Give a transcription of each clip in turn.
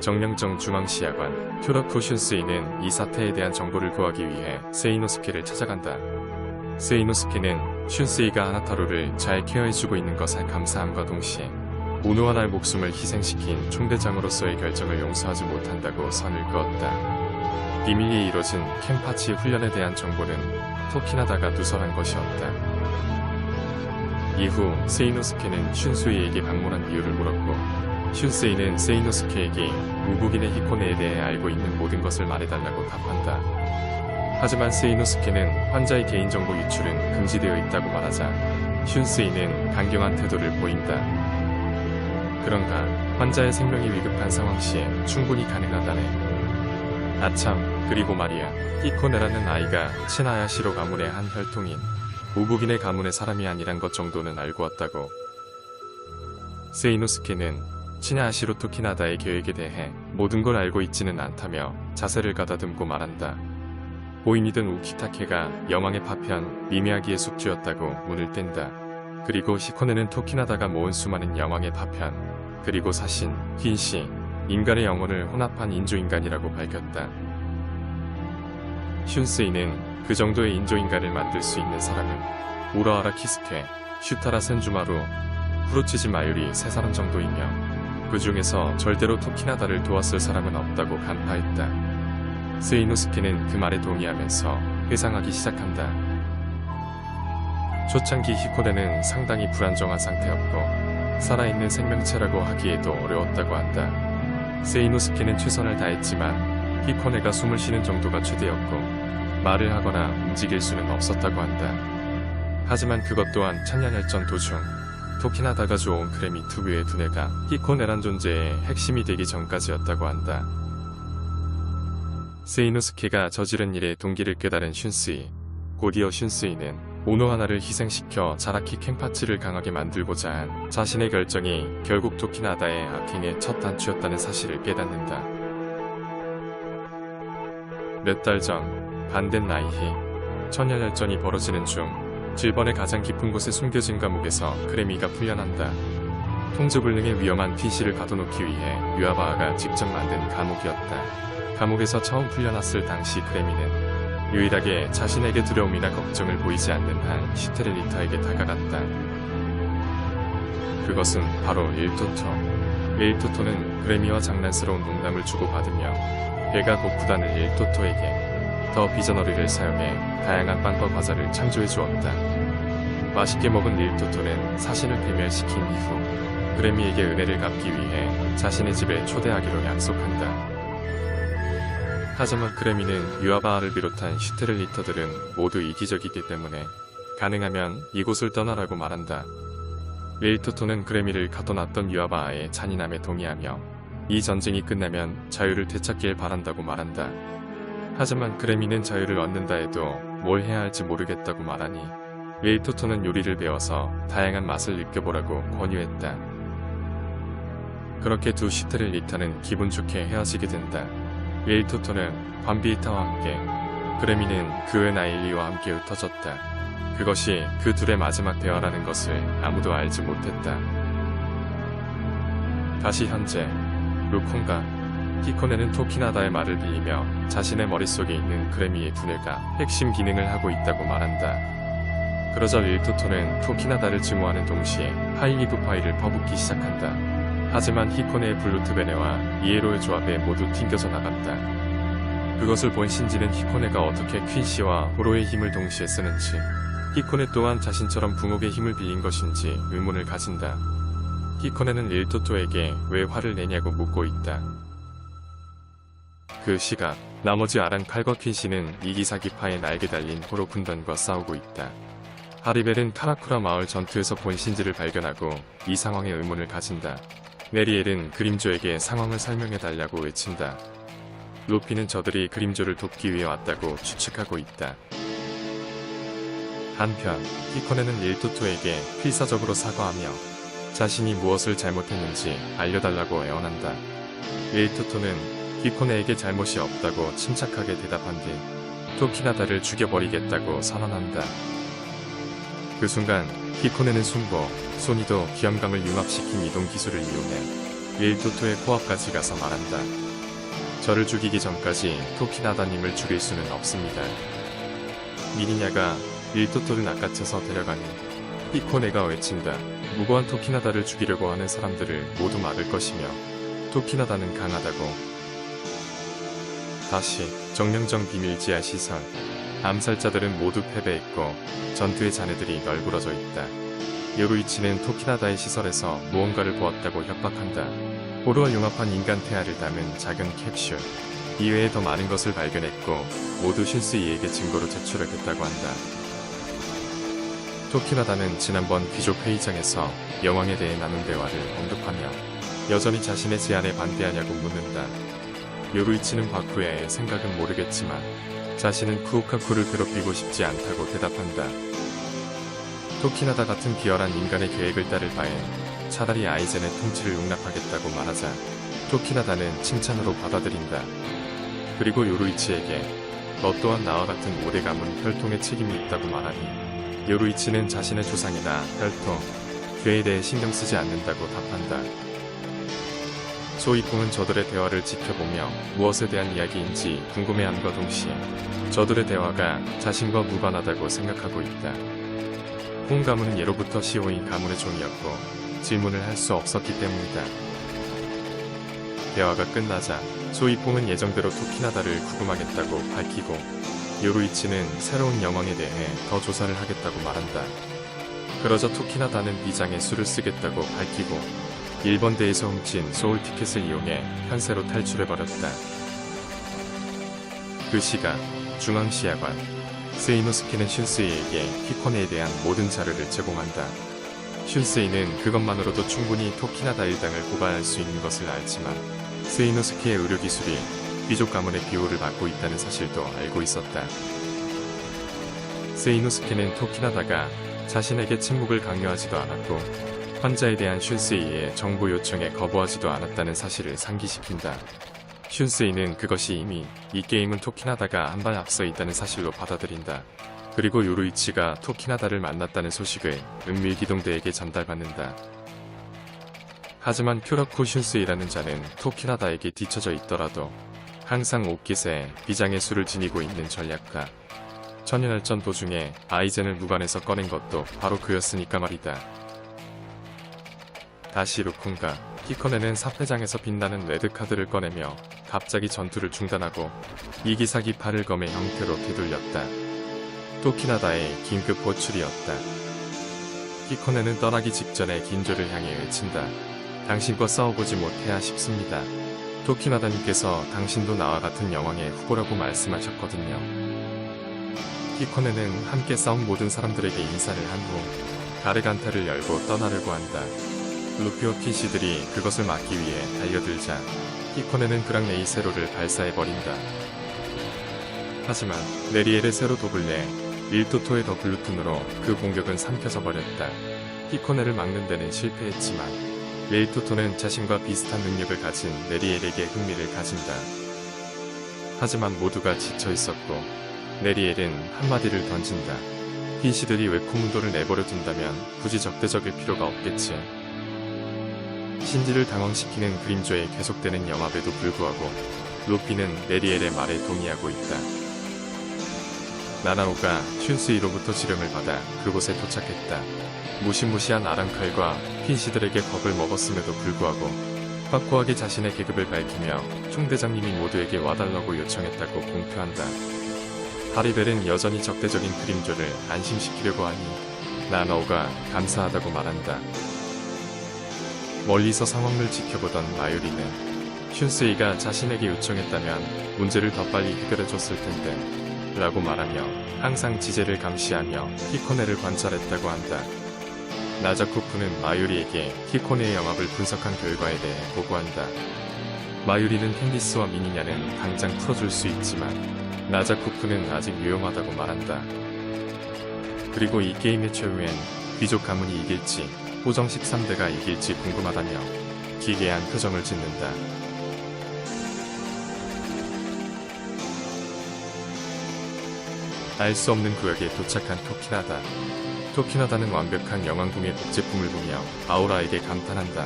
정령정 중앙시야관 쿄라쿠 슌스이는 이 사태에 대한 정보를 구하기 위해 세이노스케를 찾아간다. 세이노스케는 슌스이가 하나타로를 잘 케어해주고 있는 것에 감사함과 동시에 오노하나의 목숨을 희생시킨 총대장으로서의 결정을 용서하지 못한다고 선을 그었다. 비밀리에 이뤄진 켄파치 훈련에 대한 정보는 토키나다가 누설한 것이었다. 이후 세이노스케는 슌스이에게 방문한 이유를 물었고, 슌스이는 세이노스케에게 우국인의 히코네에 대해 알고 있는 모든 것을 말해달라고 답한다. 하지만 세이노스케는 환자의 개인정보 유출은 금지되어 있다고 말하자 슌스이는 강경한 태도를 보인다. 그런가 환자의 생명이 위급한 상황 시에 충분히 가능하다네. 아참, 그리고 말이야, 히코네라는 아이가 친하야시로 가문의 한 혈통인 우국인의 가문의 사람이 아니란 것 정도는 알고 왔다고. 세이노스케는 친하야시로 토키나다의 계획에 대해 모든 걸 알고 있지는 않다며 자세를 가다듬고 말한다. 고인이든 우키타케가 여왕의 파편 미미야기의 숙주였다고 문을 뗀다. 그리고 히코네는 토키나다가 모은 수많은 여왕의 파편, 그리고 사신, 퀸시, 인간의 영혼을 혼합한 인조인간이라고 밝혔다. 슌스이는 그 정도의 인조인간을 만들 수 있는 사람은 우라하라 키스케, 슈타라 센주마루, 후로치지 마유리 세 사람 정도이며 그 중에서 절대로 토키나다를 도왔을 사람은 없다고 간파했다. 세이노스케는 그 말에 동의하면서 회상하기 시작한다. 초창기 히코네는 상당히 불안정한 상태였고 살아있는 생명체라고 하기에도 어려웠다고 한다. 세이노스케는 최선을 다했지만 히코네가 숨을 쉬는 정도가 최대였고 말을 하거나 움직일 수는 없었다고 한다. 하지만 그것 또한 천년혈전 도중 토키나다가 좋은 크레미 투브의 두뇌가 히코네란 존재의 핵심이 되기 전까지였다고 한다. 세이노스케가 저지른 일의 동기를 깨달은 슌스이, 곧이어 슌스이는 오노하나를 희생시켜 자라키 켄파치를 강하게 만들고자 한 자신의 결정이 결국 토키나다의 악행의 첫 단추였다는 사실을 깨닫는다. 몇 달 전, 반덴 나이히 천년혈전이 벌어지는 중 질번의 가장 깊은 곳에 숨겨진 감옥에서 크레미가 풀려난다. 통제불능의 위험한 퀸시를 가둬놓기 위해 유아바아가 직접 만든 감옥이었다. 감옥에서 처음 풀려났을 당시 크레미는 유일하게 자신에게 두려움이나 걱정을 보이지 않는 한 슈테렐리터에게 다가갔다. 그것은 바로 일토토. 일토토는 크레미와 장난스러운 농담을 주고받으며 배가 고프다는 일토토에게 더 비전어리를 사용해 다양한 빵과 과자를 창조해 주었다. 맛있게 먹은 일토토는 사신을 괴멸시킨 이후 크레미에게 은혜를 갚기 위해 자신의 집에 초대하기로 약속한다. 하지만 크레미는 유아바아를 비롯한 슈테렐리터들은 모두 이기적이기 때문에 가능하면 이곳을 떠나라고 말한다. 일토토는 크레미를 가둬놨던 유아바아의 잔인함에 동의하며 이 전쟁이 끝나면 자유를 되찾길 바란다고 말한다. 하지만 크레미는 자유를 얻는다 해도 뭘 해야 할지 모르겠다고 말하니 일토토는 요리를 배워서 다양한 맛을 느껴보라고 권유했다. 그렇게 두 슈테렐리터는 기분 좋게 헤어지게 된다. 일토토는 밤비이타와 함께, 크레미는 그의 나일리와 함께 흩어졌다. 그것이 그 둘의 마지막 대화라는 것을 아무도 알지 못했다. 다시 현재, 루콘과 히코네는 토키나다의 말을 빌리며 자신의 머릿속에 있는 크레미의 두뇌가 핵심 기능을 하고 있다고 말한다. 그러자 일토토는 토키나다를 증오하는 동시에 하이리그파이를 퍼붓기 시작한다. 하지만 히코네의 블루트베네와 이에로의 조합에 모두 튕겨져 나갔다. 그것을 본 신지는 히코네가 어떻게 퀸시와 호로의 힘을 동시에 쓰는지, 히코네 또한 자신처럼 붕옥의 힘을 빌린 것인지 의문을 가진다. 히코네는 일토토에게 왜 화를 내냐고 묻고 있다. 그 시각, 나머지 아란 칼과 퀸시는 이기사기파에 날개 달린 호로 군단과 싸우고 있다. 하리벨은 카라쿠라 마을 전투에서 본 신지를 발견하고 이 상황에 의문을 가진다. 네리엘은 그림조에게 상황을 설명해달라고 외친다. 루피는 저들이 그림조를 돕기 위해 왔다고 추측하고 있다. 한편, 히코네는 일토토에게 필사적으로 사과하며 자신이 무엇을 잘못했는지 알려달라고 애원한다. 일토토는 히코네에게 잘못이 없다고 침착하게 대답한 뒤 토키나다를 죽여버리겠다고 선언한다. 그 순간 히코네는 순보, 소니도 기염감을 융합시킨 이동 기술을 이용해 릴토토의 코앞까지 가서 말한다. 저를 죽이기 전까지 토키나다님을 죽일 수는 없습니다. 미리냐가 릴토토를 낚아채서 데려가니 히코네가 외친다. 무고한 토키나다를 죽이려고 하는 사람들을 모두 막을 것이며 토키나다는 강하다고. 다시 정령정 비밀지하 시설. 암살자들은 모두 패배했고 전투의 잔해들이 널브러져 있다. 요루이치는 토키나다의 시설에서 무언가를 보았다고 협박한다. 호루와 융합한 인간 태아를 담은 작은 캡슐. 이외에 더 많은 것을 발견했고 모두 슌스이에게 증거로 제출하겠다고 한다. 토키나다는 지난번 귀족 회의장에서 여왕에 대해 나눈 대화를 언급하며 여전히 자신의 제안에 반대하냐고 묻는다. 요루이치는 바쿠야의 생각은 모르겠지만 자신은 쿠오카쿠를 괴롭히고 싶지 않다고 대답한다. 토키나다 같은 비열한 인간의 계획을 따를 바엔 차라리 아이젠의 통치를 용납하겠다고 말하자 토키나다는 칭찬으로 받아들인다. 그리고 요루이치에게 너 또한 나와 같은 오래 가문 혈통에 책임이 있다고 말하니 요루이치는 자신의 조상이나 혈통, 괴에 대해 신경 쓰지 않는다고 답한다. 소이풍은 저들의 대화를 지켜보며 무엇에 대한 이야기인지 궁금해함과 동시에 저들의 대화가 자신과 무관하다고 생각하고 있다. 홍 가문은 예로부터 시오인 가문의 종이었고 질문을 할 수 없었기 때문이다. 대화가 끝나자 소이풍은 예정대로 토키나다를 구금하겠다고 밝히고 요루이치는 새로운 영왕에 대해 더 조사를 하겠다고 말한다. 그러자 토키나다는 비장에 수를 쓰겠다고 밝히고 일본대에서 훔친 소울 티켓을 이용해 현세로 탈출해버렸다. 그 시각 중앙시야관 세이노스케는 슌스이에게 히코네에 대한 모든 자료를 제공한다. 슌스이는 그것만으로도 충분히 토키나다 일당을 고발할 수 있는 것을 알지만 세이노스케의 의료기술이 귀족 가문의 비호를 받고 있다는 사실도 알고 있었다. 세이노스케는 토키나다가 자신에게 침묵을 강요하지도 않았고 환자에 대한 슌스이의 정보 요청에 거부하지도 않았다는 사실을 상기시킨다. 슌스이는 그것이 이미 이 게임은 토키나다가 한 발 앞서 있다는 사실로 받아들인다. 그리고 요루이치가 토키나다를 만났다는 소식을 은밀기동대에게 전달받는다. 하지만 쿄라쿠 슌스이라는 자는 토키나다에게 뒤처져 있더라도 항상 옷깃에 비장의 수를 지니고 있는 전략가. 천연혈전 도중에 아이젠을 무관에서 꺼낸 것도 바로 그였으니까 말이다. 다시 루쿤과 히코네는 사패장에서 빛나는 레드카드를 꺼내며 갑자기 전투를 중단하고 이기사기 팔을 검의 형태로 되돌렸다. 토키나다의 긴급 호출이었다. 히코네는 떠나기 직전에 긴조를 향해 외친다. 당신과 싸워보지 못해야 싶습니다. 토키나다님께서 당신도 나와 같은 여왕의 후보라고 말씀하셨거든요. 히코네는 함께 싸운 모든 사람들에게 인사를 한 후 가르간타를 열고 떠나려고 한다. 루피와 키시들이 그것을 막기 위해 달려들자 히코네는 그랑네이 세로를 발사해버린다. 하지만 네리엘의 세로 독을 내 릴토토의 더 블루툰으로 그 공격은 삼켜져 버렸다. 히코네를 막는 데는 실패했지만 릴토토는 자신과 비슷한 능력을 가진 네리엘에게 흥미를 가진다. 하지만 모두가 지쳐 있었고 네리엘은 한마디를 던진다. 히시들이 웨코문도를 내버려 둔다면 굳이 적대적일 필요가 없겠지. 신지를 당황시키는 그림조에 계속되는 영합에도 불구하고 루피는 네리엘의 말에 동의하고 있다. 나나오가 슌스이로부터 지령을 받아 그곳에 도착했다. 무시무시한 아랑칼과 핀시들에게 겁을 먹었음에도 불구하고 확고하게 자신의 계급을 밝히며 총대장님이 모두에게 와달라고 요청했다고 공표한다. 하리벨은 여전히 적대적인 그림조를 안심시키려고 하니 나나오가 감사하다고 말한다. 멀리서 상황을 지켜보던 마유리는 슌스이가 자신에게 요청했다면 문제를 더 빨리 해결해줬을 텐데 라고 말하며 항상 지제를 감시하며 히코네를 관찰했다고 한다. 나자쿠프는 마유리에게 히코네의 영합을 분석한 결과에 대해 보고한다. 마유리는 캔디스와 미니냐는 당장 풀어줄 수 있지만 나자쿠프는 아직 위험하다고 말한다. 그리고 이 게임의 최후엔 귀족 가문이 이길지 호정 13대가 이길지 궁금하다며 기괴한 표정을 짓는다. 알 수 없는 구역에 도착한 토키나다. 토키나다는 완벽한 영왕궁의 복제품을 보며 아우라에게 감탄한다.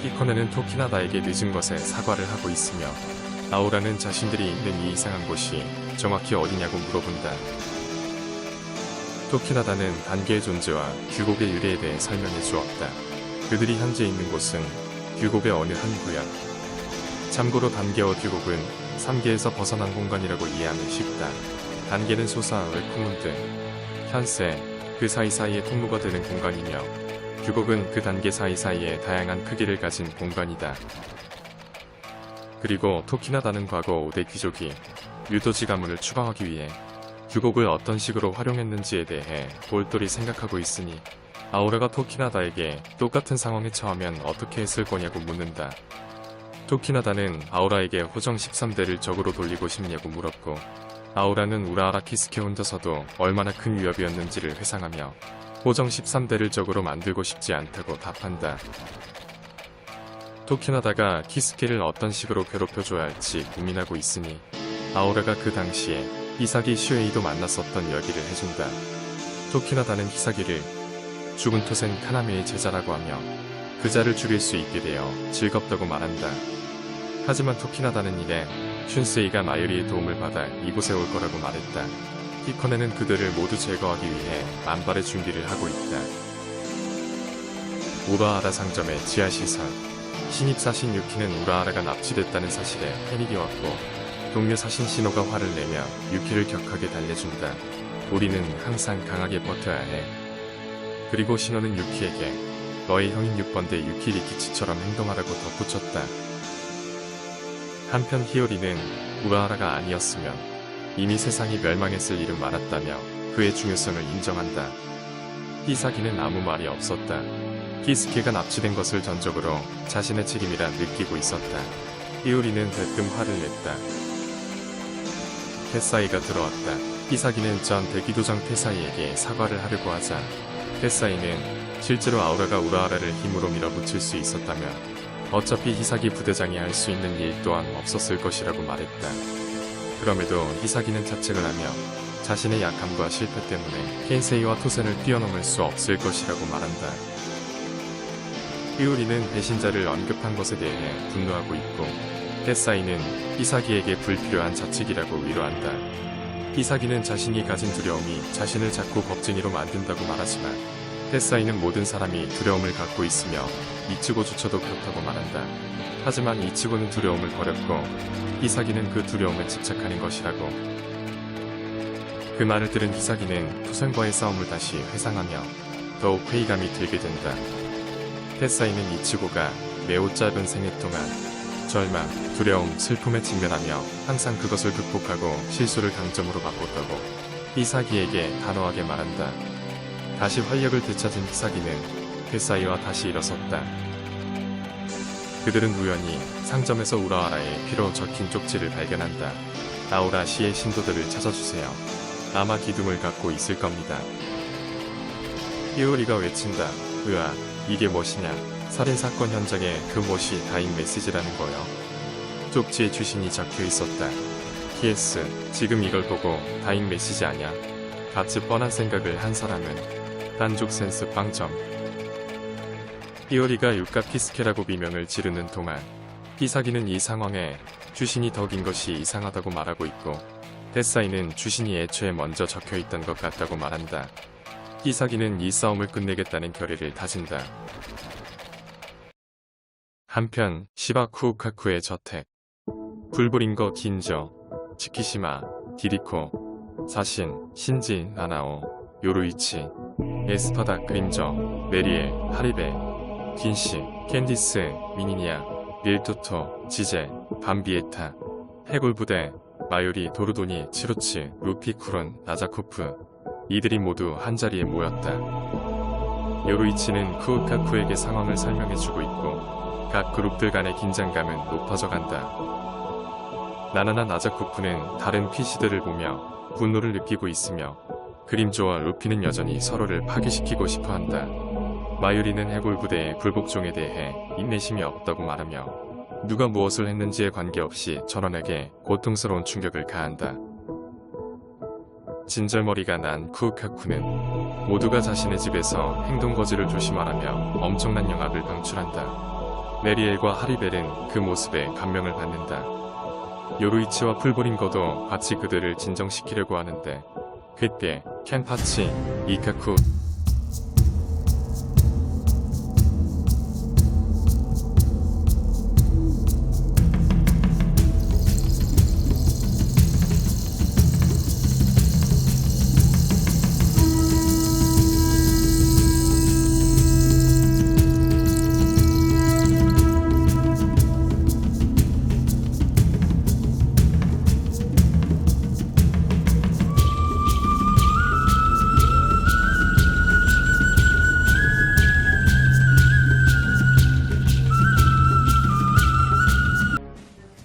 히코네는 토키나다에게 늦은 것에 사과를 하고 있으며 아오라는 자신들이 있는 이 이상한 곳이 정확히 어디냐고 물어본다. 토키나다는 단계의 존재와 규곡의 유래에 대해 설명해 주었다. 그들이 현재 있는 곳은 규곡의 어느 한 구역. 참고로 단계와 규곡은 3계에서 벗어난 공간이라고 이해하면 쉽다. 단계는 소사, 웰코문드, 현세, 그 사이사이의 통로가 되는 공간이며 규곡은 그 단계 사이사이에 다양한 크기를 가진 공간이다. 그리고 토키나다는 과거 5대 귀족이 유도지 가문을 추방하기 위해 규곡을 어떤 식으로 활용했는지에 대해 골똘히 생각하고 있으니 아오라가 토키나다에게 똑같은 상황에 처하면 어떻게 했을 거냐고 묻는다. 토키나다는 아오라에게 호정 13대를 적으로 돌리고 싶냐고 물었고 아오라는 우라하라 키스케 혼자서도 얼마나 큰 위협이었는지를 회상하며 호정 13대를 적으로 만들고 싶지 않다고 답한다. 토키나다가 키스케를 어떤 식으로 괴롭혀줘야 할지 고민하고 있으니 아오라가 그 당시에 히사기 슈에이도 만났었던 이야기를 해준다. 토키나다는 히사기를 죽은 토센 카나미의 제자라고 하며 그 자를 죽일 수 있게 되어 즐겁다고 말한다. 하지만 토키나다는 이래 슌세이가 마유리의 도움을 받아 이곳에 올 거라고 말했다. 히코네는 그들을 모두 제거하기 위해 만발의 준비를 하고 있다. 우라하라 상점의 지하시설. 신입사신 유키는 우라하라가 납치됐다는 사실에 패닉이 왔고 동료 사신 신호가 화를 내며 유키를 격하게 달래준다. 우리는 항상 강하게 버텨야 해. 그리고 신호는 유키에게 너의 형인 6번대 유키 리키치처럼 행동하라고 덧붙였다. 한편 히오리는 우라하라가 아니었으면 이미 세상이 멸망했을 일은 많았다며 그의 중요성을 인정한다. 히사기는 아무 말이 없었다. 키스케가 납치된 것을 전적으로 자신의 책임이라 느끼고 있었다. 히오리는 대뜸 화를 냈다. 테사이가 들어왔다. 히사기는 전 대기도장 테사이에게 사과를 하려고 하자 테사이는 실제로 아오라가 우라하라를 힘으로 밀어붙일 수 있었다며 어차피 히사기 부대장이 할 수 있는 일 또한 없었을 것이라고 말했다. 그럼에도 히사기는 자책을 하며 자신의 약함과 실패 때문에 켄세이와 토센을 뛰어넘을 수 없을 것이라고 말한다. 히오리는 배신자를 언급한 것에 대해 분노하고 있고 테사이는 히사기에게 불필요한 자책이라고 위로한다. 히사기는 자신이 가진 두려움이 자신을 자꾸 겁쟁이로 만든다고 말하지만 테사이는 모든 사람이 두려움을 갖고 있으며 이츠고조차도 그렇다고 말한다. 하지만 이츠고는 두려움을 버렸고 히사기는 그 두려움에 집착하는 것이라고. 그 말을 들은 히사기는 토센과의 싸움을 다시 회상하며 더욱 회의감이 들게 된다. 테사이는 이츠고가 매우 짧은 생애 동안 절망, 두려움, 슬픔에 직면하며 항상 그것을 극복하고 실수를 강점으로 바꿨다고 히사기에게 단호하게 말한다. 다시 활력을 되찾은 히사기는 테사이와 다시 일어섰다. 그들은 우연히 상점에서 우라하라의 피로 적힌 쪽지를 발견한다. 아오라 시의 신도들을 찾아주세요. 아마 기둥을 갖고 있을 겁니다. 히오리가 외친다. 으아, 이게 무엇이냐? 살인사건 현장에 그 무엇이 다잉 메시지라는 거요? 쪽지에 주신이 적혀 있었다. PS, 지금 이걸 보고 다잉 메시지 아냐? 같이 뻔한 생각을 한 사람은 단족 센스 빵점. 히오리가 유카 키스케라고 비명을 지르는 동안 히사기는 이 상황에 주신이 덕인 것이 이상하다고 말하고 있고 테사이는 주신이 애초에 먼저 적혀있던 것 같다고 말한다. 히사기는 이 싸움을 끝내겠다는 결의를 다진다. 한편 시바쿠우카쿠의 저택. 불보린거 긴저, 츠키시마, 디리코, 사신, 신지, 나나오, 요루이치, 에스파다 그림저, 메리에, 하리베, 긴시, 캔디스, 미니니아, 릴토토, 지제, 밤비에타, 해골부대, 마요리, 도르도니, 치로츠, 루피쿠론, 나자코프. 이들이 모두 한자리에 모였다. 요루이치는 쿠우카쿠에게 상황을 설명해주고 있고 각 그룹들 간의 긴장감은 높아져 간다. 나나나 나자코프는 다른 PC들을 보며 분노를 느끼고 있으며 그림조와 루피는 여전히 서로를 파괴시키고 싶어한다. 마유리는 해골부대의 불복종에 대해 인내심이 없다고 말하며 누가 무엇을 했는지에 관계없이 전원에게 고통스러운 충격을 가한다. 진절머리가 난 쿠우카쿠는 모두가 자신의 집에서 행동거지를 조심하라며 엄청난 영합을 방출한다. 네리엘과 하리벨은 그 모습에 감명을 받는다. 요루이치와 풀보링거도 같이 그들을 진정시키려고 하는데 그때 켄파치, 이카쿠,